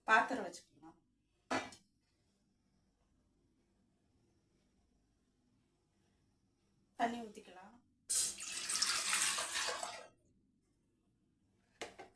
பாத்திரம் வச்சுக்கலாம். தண்ணி ஊற்றிக்கலாம்.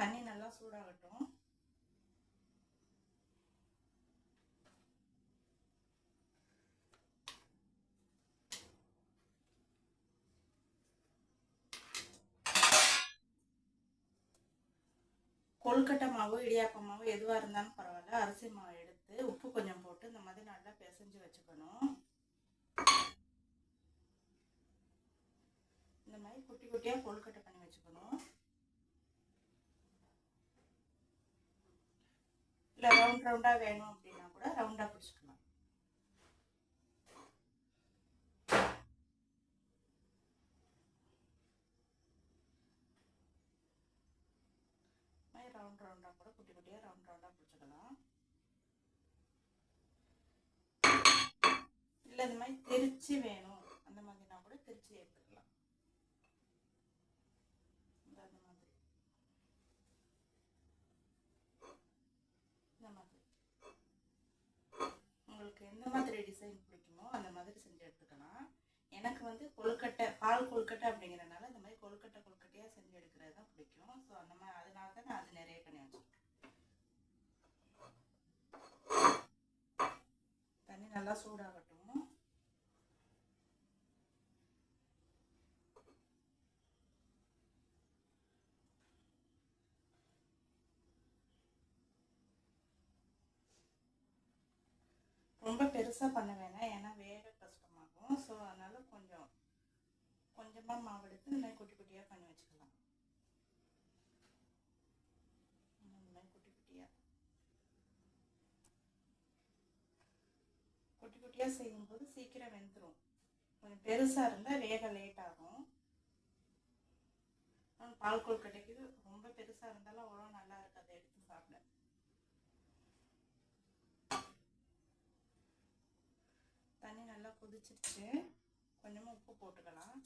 தண்ணி நல்லா சூடாகட்டும். கொழுக்கட்டை மாவு, இடியாப்ப மாவு எதுவாக இருந்தாலும் பரவாயில்ல, அரிசி மாவு எடுத்து உப்பு கொஞ்சம் போட்டு இந்த மாதிரி நல்லா பிசைஞ்சு வச்சுக்கணும். இந்த மாதிரி குட்டி குட்டியாக கொழுக்கட்டை பண்ணி வச்சுக்கணும். இல்லை ரவுண்ட் ரவுண்டாக வேணும் அப்படின்னா கூட ரவுண்டாக பிடிச்சிக்கலாம். ரவுண்ட் ரவுண்டாக கூட குட்டி குட்டியாக ரவுண்ட் ரவுண்டாக பிடிச்சிக்கலாம். இல்லை இந்த மாதிரி திரிச்சு வேணும் அந்த மாதிரினா கூட திரிச்சு எடுத்துக்கலாம். அந்த மாதிரி இந்த மாதிரி உங்களுக்கு எந்த மாதிரி டிசைன் பிடிக்குமோ அந்த மாதிரி செஞ்சு எடுத்துக்கலாம். எனக்கு வந்து கொழுக்கட்டை, பால் கொழுக்கட்டை அப்படிங்கிறனால இந்த மாதிரி கொழுக்கட்டையாக செஞ்சு எடுக்கிறது தான் பிடிக்கும். ஸோ அந்த மாதிரி அதனால தான் நான் அது நிறைய பண்ணி வச்சுருக்கேன். தண்ணி நல்லா சூடாகட்டும். ரொம்ப பெருசாக பண்ண வேணாம், ஏன்னா வேக கஷ்டமாகும். ஸோ அதனால் கொஞ்சமாக மாவு எடுத்து இந்த மாதிரி குட்டி குட்டியாக பண்ணி வச்சுக்கலாம். இந்த மாதிரி குட்டி குட்டியாக செய்யும்போது சீக்கிரம் வெந்துடும். கொஞ்சம் பெருசாக இருந்தால் வேக லேட் ஆகும். பால் கொழுக்கட்டைக்கு ரொம்ப பெருசாக இருந்தாலும் அவ்வளோ நல்லா இருக்காது எடுத்து சாப்பிட. தண்ணி நல்லா கொதிச்சிருச்சு. கொஞ்சமாக உப்பு போட்டுக்கலாம்.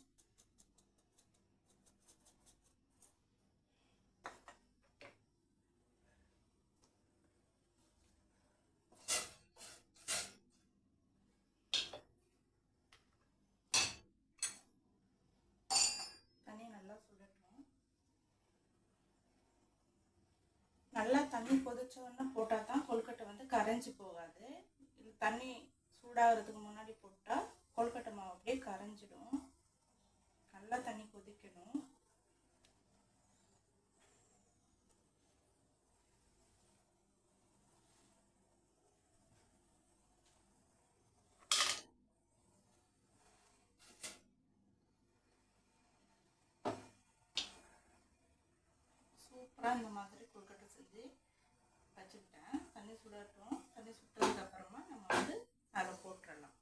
தண்ணி நல்லா சுடட்டும். நல்லா தண்ணி கொதிச்சோன்னா போட்டால் தான் கொழுக்கட்டை வந்து கரைஞ்சி போகாது. இது தண்ணி சூடாகிறதுக்கு முன்னாடி போட்டால் கொழுக்கட்டை மாவு அப்படியே கரைஞ்சிடும். நல்லா தண்ணி கொதிக்கணும். சூப்பராக இந்த மாதிரி கொழுக்கட்டை செஞ்சு வச்சுக்கிட்டேன். தண்ணி சுடட்டும். தண்ணி சுட்டதுக்கப்புறமா நம்ம வந்து அதை போட்டுடலாம்.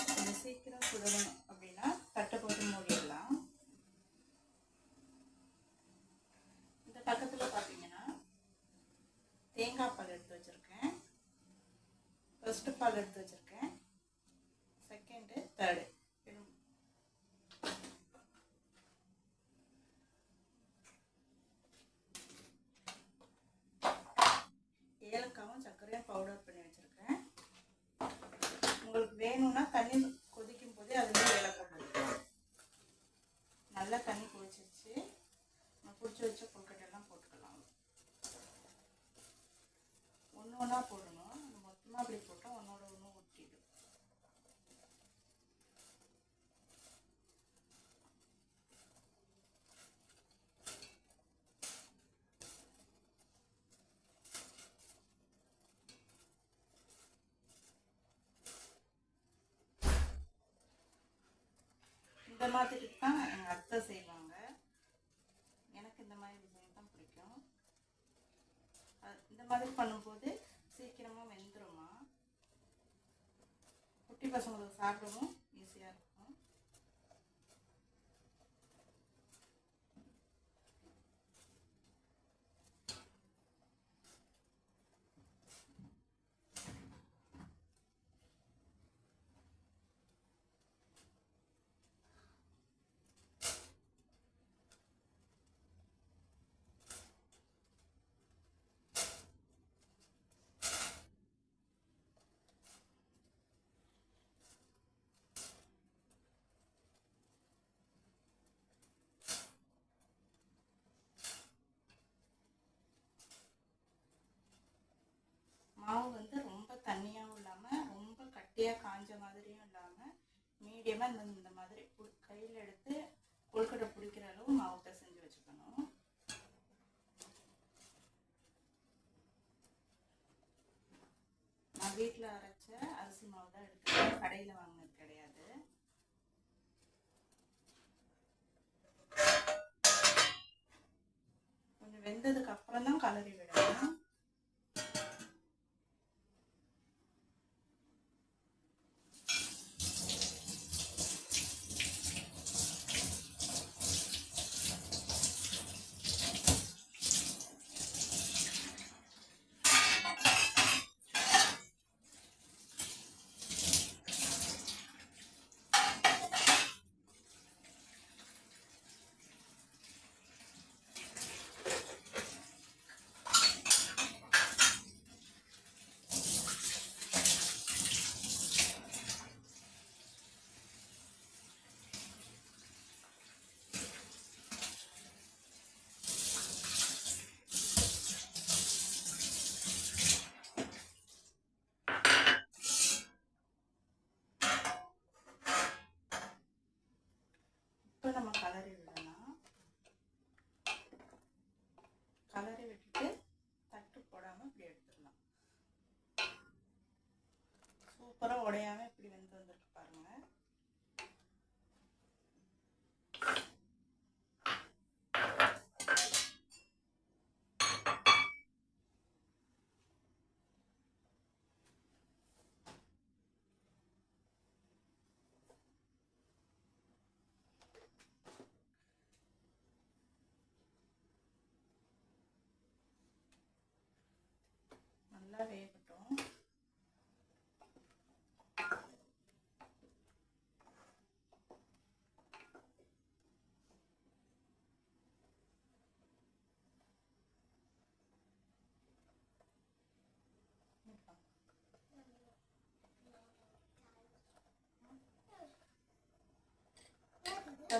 கொஞ்சம் சீக்கிரம் சுடணும் அப்படின்னா தட்டை போட்டு மூடிடலாம். இந்த பக்கத்தில் பார்த்தீங்கன்னா தேங்காய் பால் எடுத்து வச்சுருக்கேன். ஃபர்ஸ்ட்டு பால் எடுத்து வச்சுருக்கேன். செகண்டு, தேர்டு ஏலக்காவும் சர்க்கரையும் பவுடர் பண்ணி வச்சுருக்கேன். உங்களுக்கு வேணும்னா தண்ணி கொதிக்கும் போதே அதுலேயே ஏலக்காய் போட்டுக்கலாம். நல்லா தண்ணி கொதிச்சிருச்சு. நம்ம பிடிச்சி வச்ச கொழுக்கட்டையெல்லாம் போட்டுக்கலாம். ஒன்று ஒன்றா போடணும். மொத்தமாக அப்படி போட்டால் ஒன்றோட ஒன்று ஒட்டிடும். இந்த மாதிரி தான் எங்கள் அத்தை செய்வாங்க. எனக்கு இந்த மாதிரி டிசைன் தான் பிடிக்கும். இந்த மாதிரி பண்ணும்போது சீக்கிரமாக வெந்துருமா. குட்டி பசங்களுக்கு சாப்பிடவும் ஈஸியாக இருக்கும். மீடியமாக இந்த மாதிரி கையில் எடுத்து கொழுக்கட்டை பிடிக்கிற அளவு மாவு பிசைஞ்சு வச்சுக்கணும். நான் வீட்டில் அரைச்ச அரிசி மாவு தான் எடுத்துக்கிறேன், கடையில் வாங்கினது கிடையாது. கொஞ்சம் வெந்ததுக்கு அப்புறம் தான் கலரி விடணும். இப்போ நம்ம கலரி விடலாம். கலரி விட்டுட்டு தட்டு போடாமல் இப்படி எடுத்துடலாம். சூப்பராக உடையாமல் இப்படி வெந்து வந்துருக்கு பாருங்க. நல்லா வேகட்டும்.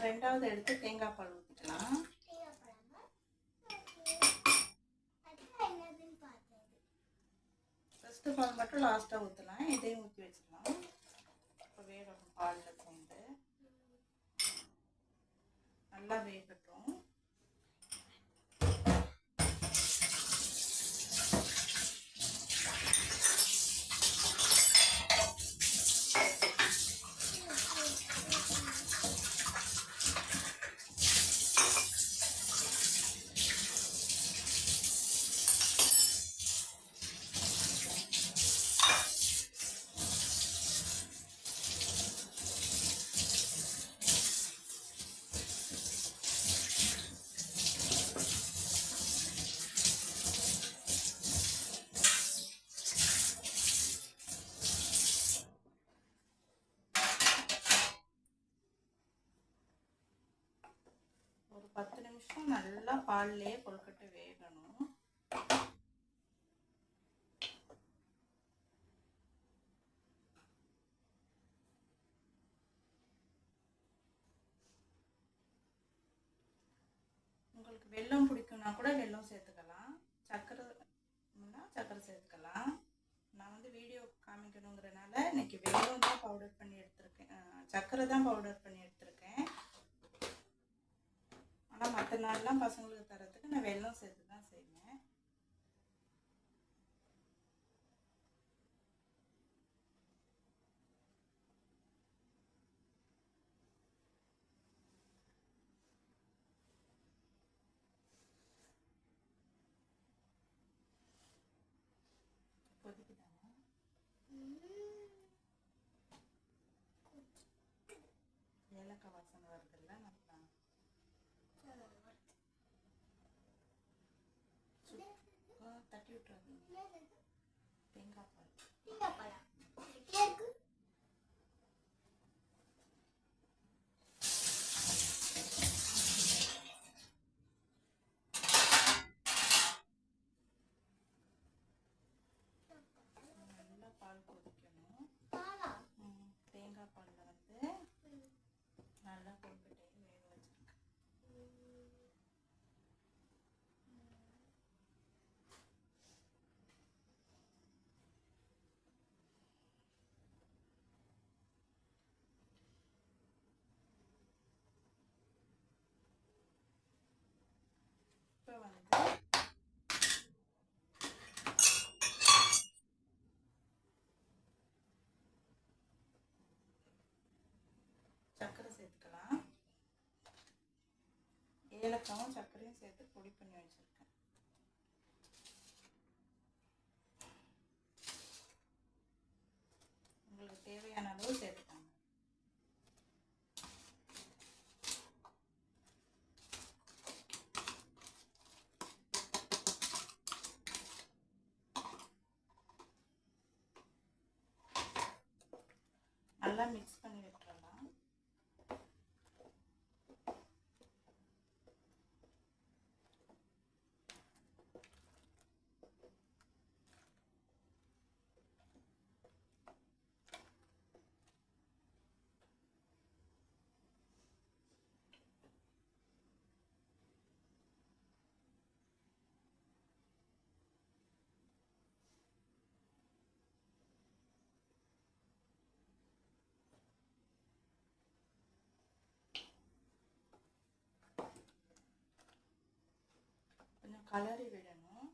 ரெண்டாவது எடுத்து தேங்காய் பால் ஊற்றிக்கலாம். ஃபஸ்ட்டு பால் மட்டும் லாஸ்ட்டாக ஊற்றலாம், இதையும் ஊற்றி வச்சிடலாம். இப்போ வேகட்டும், பாலில் சேர்ந்து நல்லா வேகட்டும். ஒரு 10 நிமிஷம் நல்லா பால்லையே கொழுக்கட்டை வேகணும். உங்களுக்கு வெல்லம் பிடிக்கும்னா கூட வெல்லம் சேர்த்துக்கலாம், சர்க்கரை சேர்த்துக்கலாம். நான் வந்து வீடியோ காமிக்கணுங்கிறனால இன்னைக்கு வெல்லம் தான் பவுடர் பண்ணி எடுத்திருக்கேன், சர்க்கரை தான் பவுடர் பண்ணி எடுத்திருக்கேன். ஆனால் மற்ற நாள்லாம் பசங்களுக்கு தரத்துக்கு நான் வெல்லம் சேர்த்து தான் செய்வேன். ஏலக்காய் வாசனை வருதுல்ல, நல்லா தட்டி விட்டுறாதீங்க. தேங்காய் பால் நல்லா பால் கொதிக்கணும். தேங்காய் பாலில் வந்து நல்லா கொழுக்கட்டையும் வேக வச்சிருக்கேன். ஏலக்காவும் சர்க்கரையும் சேர்த்து பொடி பண்ணி வச்சுருக்கேன். உங்களுக்கு தேவையான அளவு சேர்த்துக்கோங்க. நல்லா மிக்ஸ் பண்ணி விட்டுறலாம். கொஞ்சம் கலரி விடணும்.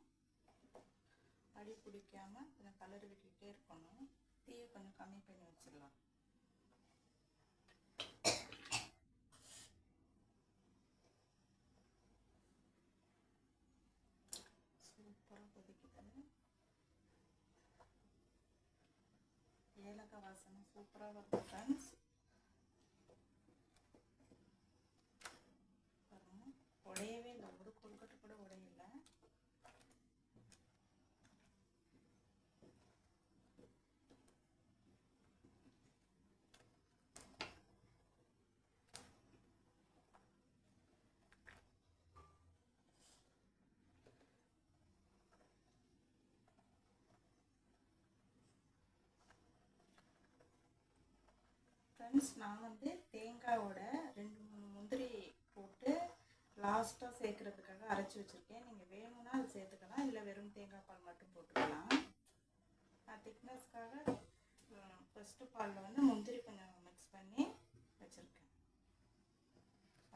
அடி பிடிக்காம கொஞ்சம் கலரி விட்டுக்கிட்டே இருக்கணும். தீயை கொஞ்சம் கம்மி பண்ணி வச்சிடலாம். சூப்பராக கொதிக்குது. ஏலக்காய் வாசனை சூப்பராக வருது ஃப்ரெண்ட்ஸ். உடையவே இல்லை, ஒரு கொழுக்கட்டை கூட உடையல. ஃப்ரெண்ட்ஸ், நான் வந்து தேங்காயோட 2-3 முந்திரி போட்டு லாஸ்ட்டாக சேர்க்குறதுக்காக அரைச்சி வச்சுருக்கேன். நீங்கள் வேணும்னா அது சேர்த்துக்கலாம், இல்லை வெறும் தேங்காய் பால் மட்டும் போட்டுக்கலாம். நான் திக்னஸ்க்காக ஃபஸ்ட்டு பாலில் வந்து முந்திரி கொஞ்சம் மிக்ஸ் பண்ணி வச்சுருக்கேன்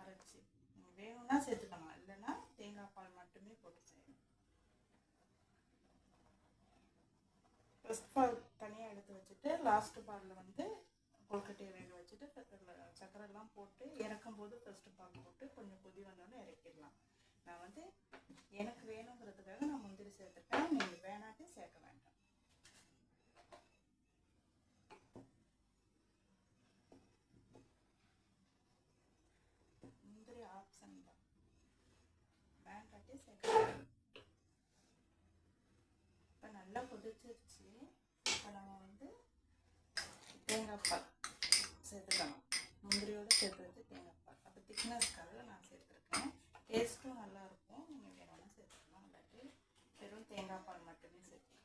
அரைச்சி. நீங்கள் வேணும்னா சேர்த்துக்கலாம், இல்லைன்னா தேங்காய் பால் மட்டுமே போட்டு செய்யணும். ஃபஸ்ட் பால் தனியாக எடுத்து வச்சுட்டு லாஸ்ட்டு பாலில் வந்து கொழுக்கட்டையை வேக வச்சுட்டு சக்கரைலாம் போட்டு இறக்கும் போது ஃபஸ்ட்டு பால் போட்டு கொஞ்சம் கொதி வந்தோடனே இறக்கிடலாம். நான் வந்து எனக்கு வேணுங்கிறதுக்காக நான் முந்திரி சேர்த்துட்டேன். நீங்கள் வேணாட்டி சேர்க்க வேண்டாம். முந்திரி ஆப்ஷன் தான், வேண்டாட்டி சேர்க்க வேண்டாம். இப்போ நல்லா கொதிச்சிருச்சு. இப்போ நம்ம வந்து தேங்காய் பால் சேர்த்துக்கலாம். முந்திரியோடு சேர்த்து வச்சு தேங்காய் பால். அப்போ திக்னஸ்க்காக நான் சேர்த்துருக்கேன். டேஸ்ட்டும் நல்லாயிருக்கும். நீங்கள் வேணும்னா சேர்த்துக்கலாம், இல்லாட்டி வெறும் தேங்காய் பால் மட்டுமே சேர்த்துக்கலாம்.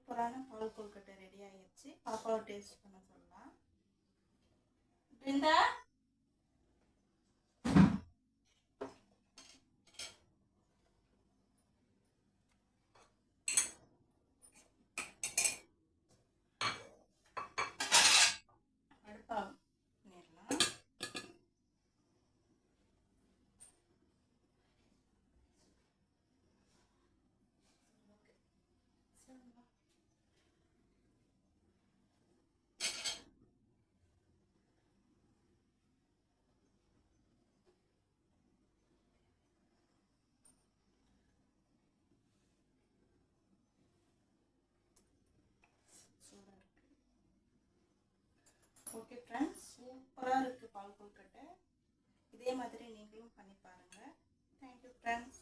சூப்பரான பால் கொழுக்கட்டை ரெடி ஆகிடுச்சு. பாப்பாவை டேஸ்ட் பண்ண சொல்லலாம். பிருந்தா, அடுப்பா பண்ணிடலாம். ஓகே ஃப்ரெண்ட்ஸ், சூப்பராக இருக்குது பால் கொழுக்கட்டை. இதே மாதிரி நீங்களும் பண்ணி பாருங்கள். Thank you friends.